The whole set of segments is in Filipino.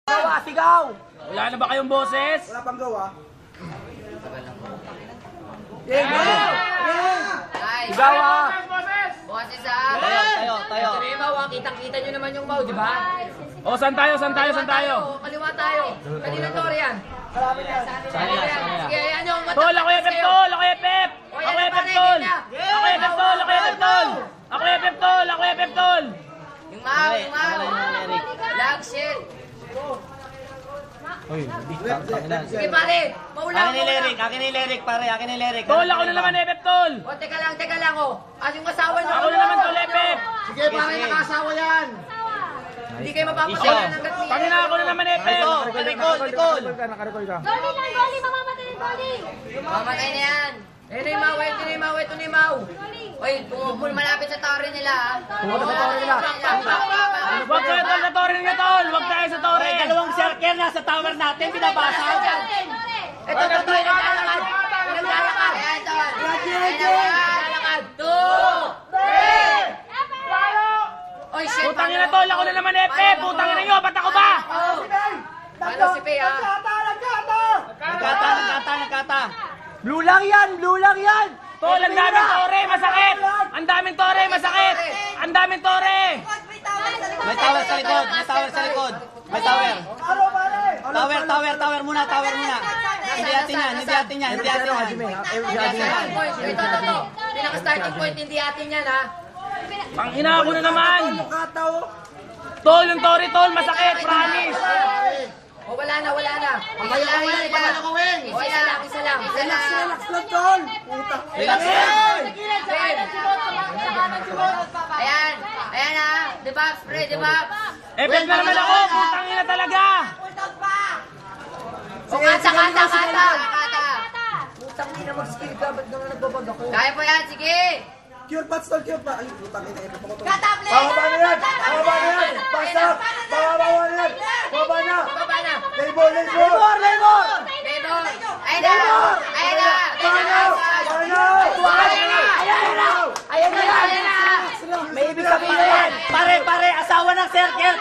Gawa, sigaw! Wala na ba kayong boses? Wala pang gawa. Sigaw ah! Boses ah! Tayo. Ito na yung Mau, kitang-kita nyo naman yung Mau, di ba? O, saan tayo? Kaliwa tayo. Kanina to riyan. Sige, ayan yung mata. Tol, ako FF, tol! Ako FF! Ako FF, tol! Ako FF, tol! Ako FF, tol! Ako FF, tol! Ako FF, tol! Yung Mau. Lag shit. Sige pare, maulang. Akin ni Lyric, pare. Akin ni Lyric. Tol, ako na naman FF, tol! O, teka lang, oh. As yung asawa nyo. Ako na naman, tol, FF! Sige, pare, nakasawa yan. Hindi kayo mapapasalan ng gatli. Pangina, ako na naman FF! Nicole. Nakarecord ka. Dolly lang, Dolly! Mamamatay ng Dolly! Mamatay na yan. Ito na yung Mau. Oy, kung malapit sa tore nila, ha? Pumunta sa tore nila. Huwag kayo, tol, sa tore ninyo, tol! Huwag tayo sa tore! Dalawang circle nasa tower natin, binabasag. Ito, naglalakad. Ayan, tol. Naglalakad. 2, 3. Oy, shit. Putangin na, tol! Ako na naman FF! Putangin na nyo! Ba't ako ba? Paano si Pei, ha? Nagkata. Blue lang yan! Tol, ang daming tore! Masakit! Ang daming tore! Masakit! Ang daming tore! May tower sa likod. May tower. Tower muna. Hindi atin yan. Ito. Pinaka-starting point, hindi atin yan, ha? Pangina, ako na naman! Tol, yung tore, tol! Masakit! Promise! O, wala na. O, isa lang. Relax lang, tol! Puta. Relax. Ayan, ha? Debuff, pre, debuff. FF na naman ako! Putangin na talaga! O, kata. Putang ina, mag-skill ka. Ba't naman nagbabag ako? Kaya po yan, sige. Cure bats, tol, cure bats. Ay, putang ina, ito pa ko, tol. Katable! Bababa na yan! Pasok! Bababa na yan! Baba na! Labor! Ayan na! May ibig sabihin na yan! Pare, asawa ng circle.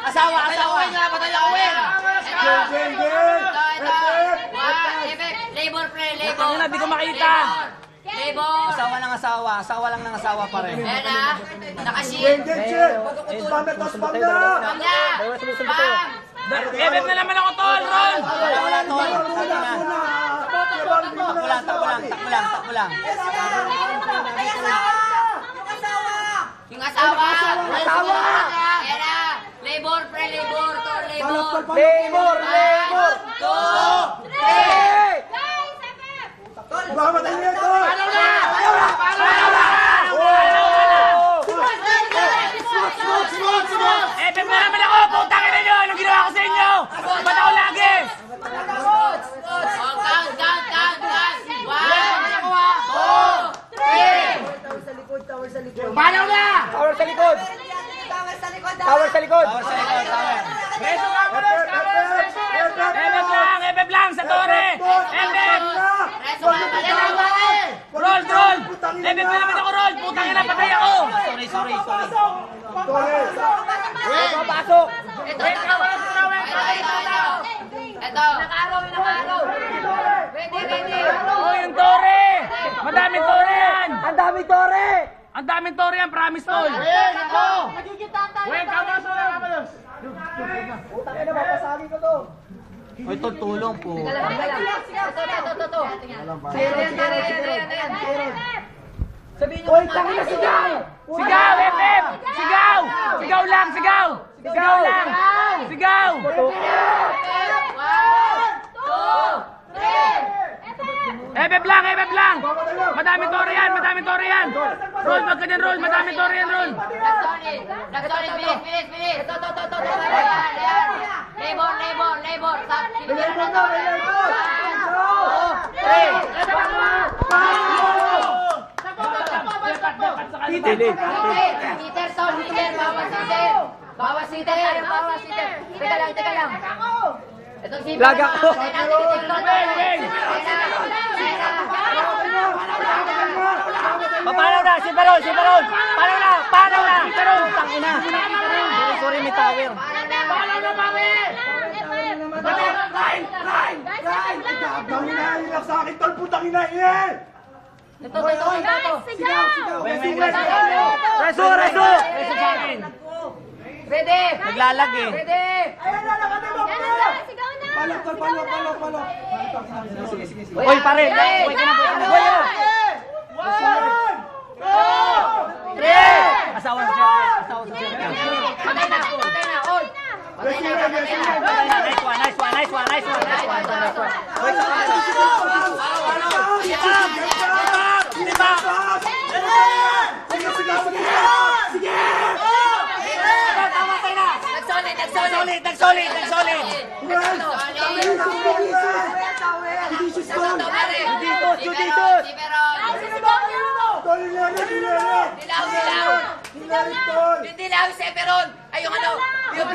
Asawa. Labor, pre, labor. Putangin na, di ko makita! Labor. Asawa lang ng asawa, pare. Ayan na. Nakashit. Spam na! Spam na. FF na naman ako, tol! Roll! Wala, tol. Takbo lang. Yung asawa. Ayan na. Labor, pre, labor. Tol, labor. Labor! 2, 3. Mamatay na yan, tol! FF na naman ako! Putangin na nyo! Anong ginawa ko sa inyo? Ba't ako lagi? Panaw na! Tower sa likod! FF lang! Sa tore! FF! Roll! FF na naman ako, roll! Putangin na, patay ako! Sorry. Papasok! Ito. Nakaaraw. Ready. Oh, yung tore! Madaming tore yan! Ang daming tore! Promise, tol! Putang ina, mapasagi ko to! Oy, tol, tulong po. Ito. Sabihin nyo. Hoy, tangin na sigaw! Sigaw, FF! Sigaw! Sigaw lang! Sigaw! FF lang! Madaming tore yan! Roll, wag ka dyan, roll! Madaming tore yan, roll! Last solid, bilis. Ito. Labor. Peter, bawas Peter. Teka lang. Ito si Laga ko. Paano na? Si Barol! Paano na? Tangina! Sorry, may tower. Paano na, pare? Ryan! Ryan! Ryan! Ang hinahirap sa akin, tol! Putang inahin! Ito. Sigaw! Reso! Reso sa akin. Ready! Naglalag eh. Ready! Ayan na, nakatay mo! Yan na, sigaw na. Palok, tol! Palok! Uy, pare. Uy, ka na po. One! Asawa sa Sir. Asawa sa Sir. Patay na! Oy! Patay na! Nice one. Uy, Nagsolid. Liberon! Yung dilaw, yung seperon! Ay, yung ano? Yung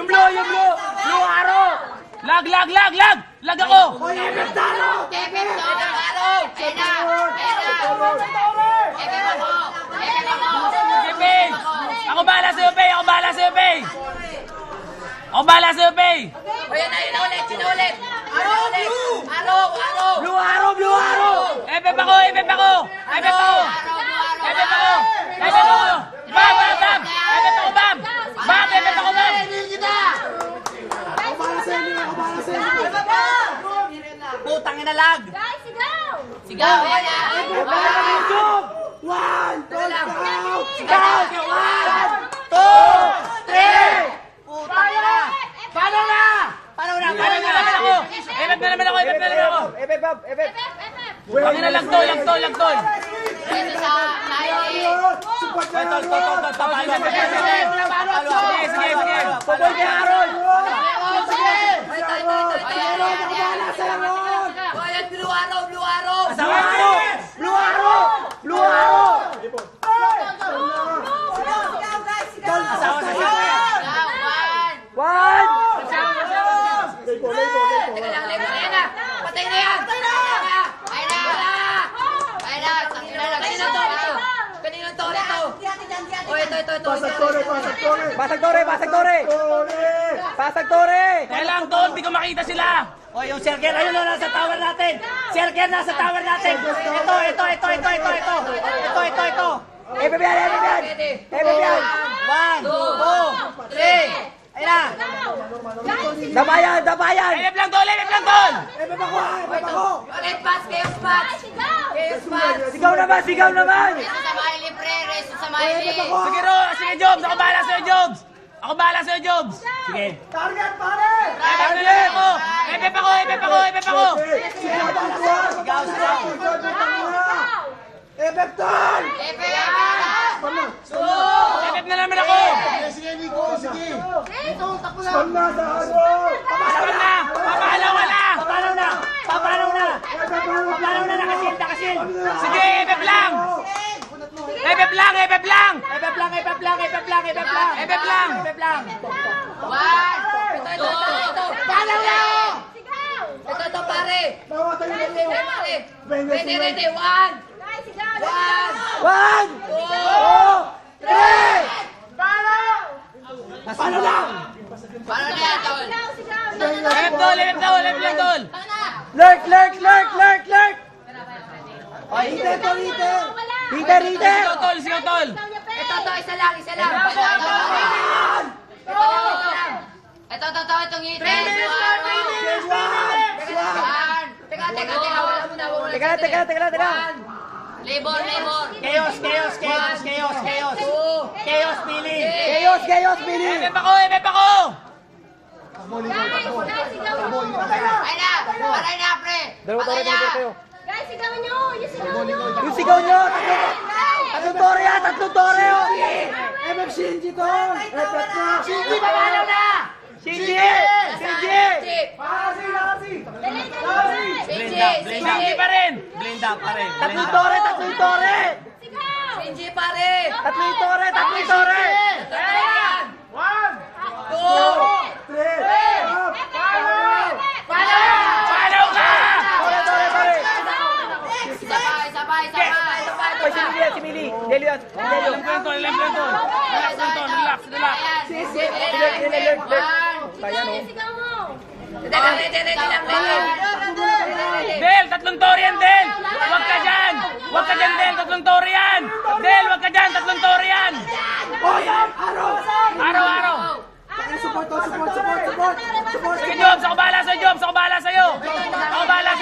blue! Yung blue! Blue arrow! Lag ako! Kevin, araw! Pena! Pay! Ako bahala sa'yo, Pay! O, yun na ulit! Sino ulit? Araw! Blue arrow! Epep ako! Bam! putang ina lag. Guys, sigaw. Sigaw! Ayan na! One! Tol! Sigaw! 1, 2, 3! Putang ina. Paano na? Epep na naman ako! Pangina, lagtol! Dito sa Nike! Sige! Pupoy kay Aaron! Blue arrow! Asawa ko! Blue arrow! Asawa sa siya! One! 1! Teka lang, ayan na! Patay na yan! Ayan na! Kaninong tore to? O, ito. Basag tore. Kaya lang, Tol, di ko makita sila! O, yung Serger, ayun na, nasa tower natin. Ito. Epep yan. 1, 2, 3! Ayun na. Dabayan. Epep lang, Tol! Ulit pass, chaos pass! Sigaw naman. Reso sa Miley, pre! Reso sa Miley! Sige, Jobs! Ako bahala sa'yo, Jobs! Sige. Target, pare! Epep ako! Sigaw. Epep, tol! Epep na naman ako! Stun na sa ano! Papalaw na! Nakasin. Sige, Epep lang! Epep lang! Epep lang. One! Ito! Palaw na! Ito, pare! Nawatay mo! Ready! One! Guys, sigaw. 1, 2, 3! Paano na? Paano na yan, Tol? Sigaw. Epep, Tol! Lurk. Sigaw, Tol! Ito, isa lang. Ito, itong ngipin. Teka, wala muna. Teka. Labor. Chaos. Chaos, Billy. Epep ako! Aray na, pre. Patay na. Guys, sigawan nyo. Yung sigaw nyo. Tatlong tore. Epep, Shinji, tol! Epep na! Shinji, papalaw na. Shinji. Blenda pa rin! Tatlong tore. Shinji, pare. Tatlong tore. Ayan. 1, 2, 3! Palaw ka! Sabay. Si Mili. Delios. Ilang ko yun, Tol. Relax lang, Tol. Relax. Ayan. Kaya no. Sigaw mo. Del, tatlong tore yan, Del! Huwag ka dyan! Huwag ka dyan, Del! Tatlong tore yan! Del, huwag ka dyan! Tatlong tore yan! Araw! Support. Si Jobs, ako bahala sa'yo, Jobs! Ako bahala sa'yo! Ako bahala